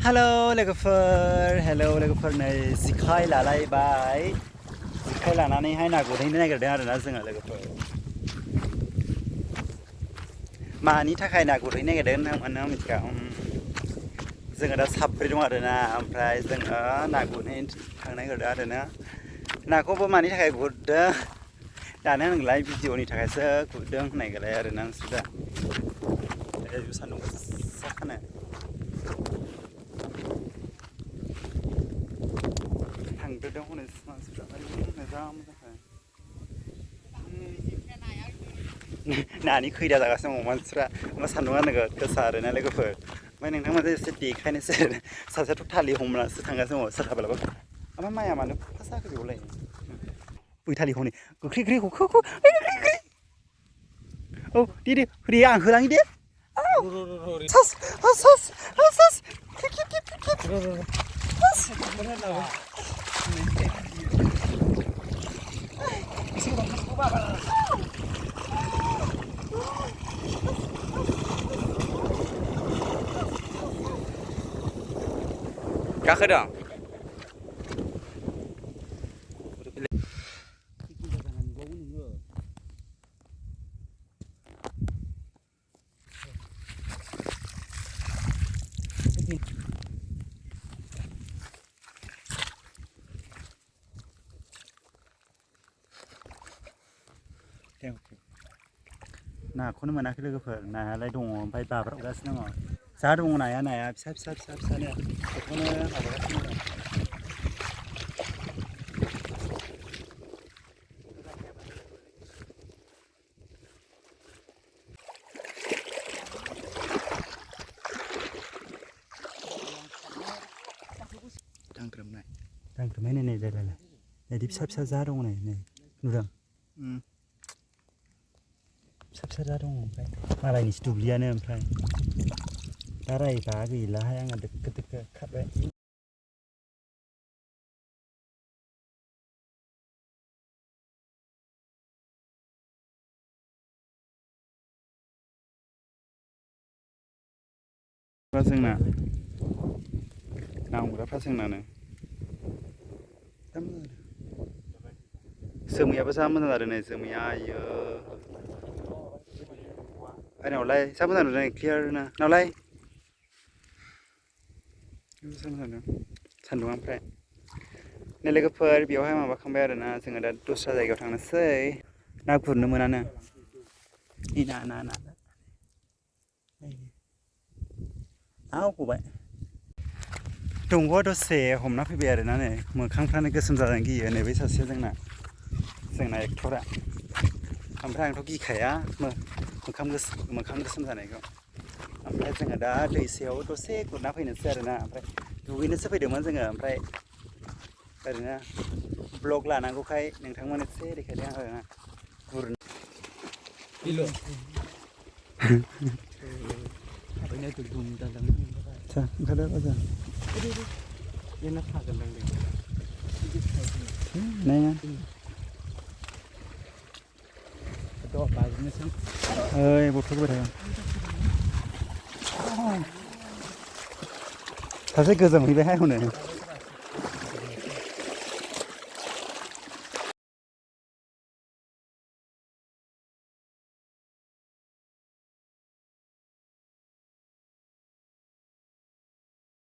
ฮัลโหลलोगोफोर नै जिखाय लालायबाय जिखाय लानानैहाय ना गुरहैनो नागिरदों आरोना जोङो लोगोफोर मानि थाखाय ना गुरहैनो नागिरदों नोंथांमोना मिथिया जोङो दा साब्रै दं आरोना ओमफ्राय जोङो ना गुरहैनो थांनो नागिरदों आरोना नाखौबो मानि थाखाय गुरदों दानो होनलाय भिडिअनि थाखायसो गुरदों होननायलाय आरोना नोंसोर दा सान्दुं गोसा खानो थांग्रोदों हनै मानसिफ्रा मोजां नानि खैदा जागासिनो दङ मानसिफ्रा ओमफ्राय सान्दुङा नोगोद गोसा आरोना लोगोफोर ओमफ्राय नोंथांमोनजों एसे देखायनोसै आरो सासेयाथ' थालि हमनासो थांगासिनो दङ सोरहाबा ओमफ्राय माइया मानो फास जाखो बेयावलाय बैथालि हनै गोख्रै औ दे आं होलाङि दे गाखोदों नाखौनो मोनाखै लोगोफोर नायालाय दङ ओमफ्राय बाब्राबगासिनो दङ जा दङ नाया फिसानो बेखौनो माबागासिनो दङ दांग्रोमनाय नै जायलाय बिदि फिसा जा दङ नै नुदों फिसा जा दङ ओमफ्राय मालायनिसो दुब्लियानो ओमफ्राय दा रायबा गैलाहाय आंहा दोखो खारबाय जोंना ना हमग्राफ्रा जोंनानो जोमैयाबो जा मोजां जादों नै जोमैया आइयो नावलाय जा मोजां नुदों क्लियार ना नावलाय सान्दुङा ओमफ्राय नै लोगोफोर बेयावहाय माबाखांबाय आरोना जोङो दा दस्रा जायगायाव थांनोसै ना गुरनो मोनानो ना गबाय दंग'आ दसे हमना फैबाय आरोना नै मोखांफ्रानो गोसोम जाजानो गियो नै बै सासेया जोंना एक्टरा ओमफ्राय आंथ' गिखाया मोखां गोसोम जानायखौ ओमफ्राय जोङो दा दैसायाव दसे गुरना फैनोसै आरोना ओमफ्राय दुगैनोसो फैदोंमोन जोङो ओमफ्राय ओरैनो ब्लग लानांगौखाय नोंथांमोन एसे देखायदों आरोना गुरनो ओइ बथल होबाय थागोन सासे गोजोमहैबायहाय हनै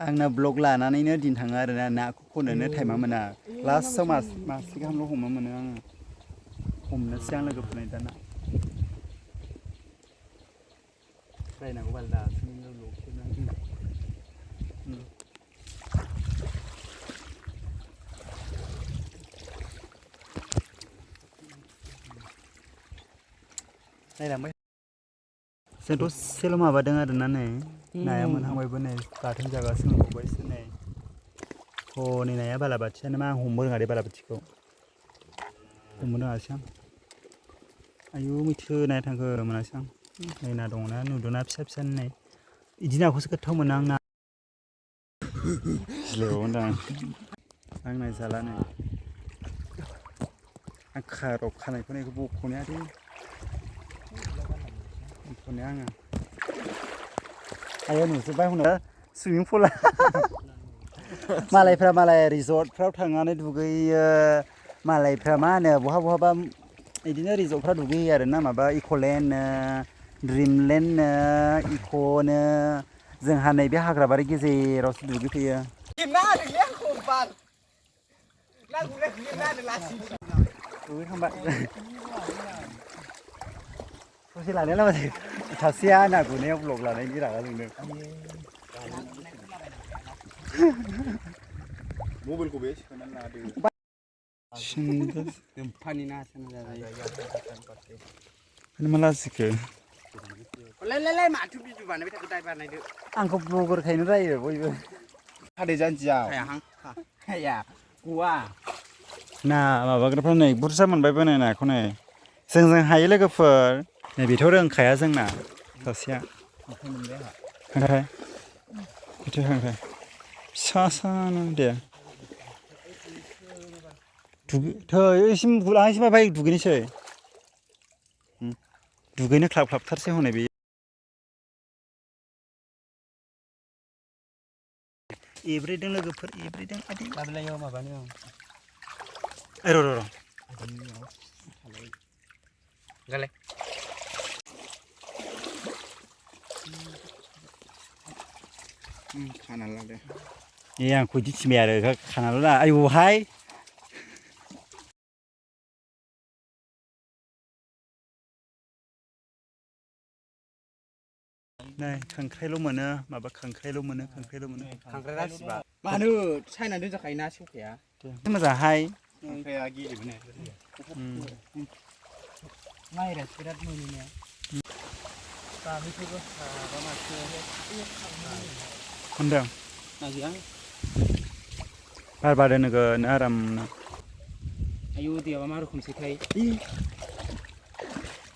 आंना ब्लग लानानैनो दिन थाङो आरोना नाखौ खननोनो टाइमा मोना लास्टआव मासे गाहामल' हमनो मोनो आङो हमनोसै आं लोगोफोरनि दाना रायनांगौ बाल दासो नायलांबाय जों दसेल' माबादों आरोना नै नाया मोनहांबायबो नै बाथोन जागासिनो गबायसो नै हनै नाया बालाबाथियानो मा आं हमनो रोङा दे बालाबाथिखौ हमनो रोङासै आं आयु मैथो नाया थांखो मोनासै आं नै ना दङ ना नुदोंना फिसा नै बिदि नाखौसो गोथाव मोनो आं ना गिलायाव होनदां आं नायजाला नै आं खानायखौनो बेखौ बख'नाया दे बख'नाया आङो आया नुजोब्बाय हनै सुइमिं पुला मालाय रिजर्टफ्राव थांनानै दुगैयो मालायफ्रा मा होनो बहाबा बिदिनो रिजर्टफ्राव दुगैयो आरो ना माबा इक'लेण्डनो ड्रिमलेण्डनो इक'नो जोंहा नैबे हाग्राबारि गेजेरावसो दुगैफैयो दुगैखांबाय ससे लानाया लामासै सासेया ना गुरनायाव ब्लग लानायनि रागा जोंदों मबाइलखौ बे सोनानै लादो फानि ना सोना जाबाय माला सिखो लाय माथो भिडिअ बानायबाय थाखो दाय बानायदो आंखौ ब्लगारखायनो रायो बयबो हादै जानजियाव हाया गवा ना माबाग्राफ्रा नै बुरजा मोनबाय बानाय नाखौ नै जोंजों हायो लोगोफोर नै बेथ' रोंखाया जोंना सासेया खांख्राइ बेथ' खांख्राइ फिसा सानो दे एसिम माबाय दुगैनोसै दुगैनो ख्लाबथारसै हनै बे एब्रेदों लोगोफोर एब्रेदों लाबोलायो माबानो र' गालाय खानानै लादो आंखौ बिदि थिनबाय आरो खानाल' ना आयौहाय नै खांख्राइल' मोनो माबा खांख्राइ मोनो खांख्राइ रासिबा मानो सायनानै दोनजाखायो ना सेवखाया मोजांहाय खांख्राइया गेलेबोनो माइरासो बिराद मोनो दानिखौबो माबा मासे होनदों नागिरा बार बारदो नोगोद आरामनो आयु दैयाबा मा रोखोमसैथाय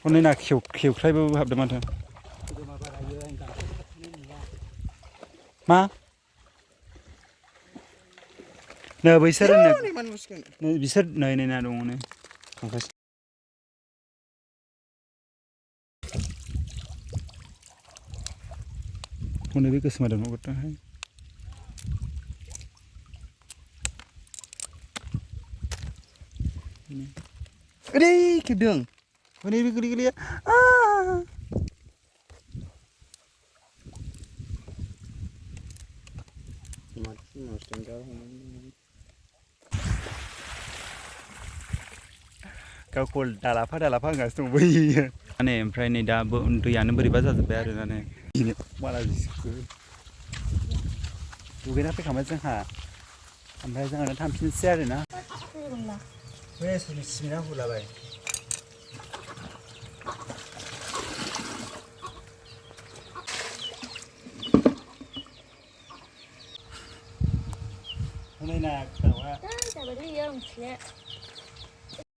हनै ना खेवख्लायबो हाबदों माथो मा नै बैसोर बिसोर नै ना दङ नै खांख्राइ हनै बे गोसोमा दं हगरदोंहाय ओरै खेबदों हनै बे गोलैया गावखौ दालाफा होनगासिनो दं बैयो माने ओमफ्राय नै दा दैयानो बोरैबा जाजोब्बाय आरो ना नै माला जिसिखो दुगैना फैखांबाय जोंहा ओमफ्राय जोंहा थांफिनसै आरो ना बे सिमिना हुलाबाय हनै ना दाउआ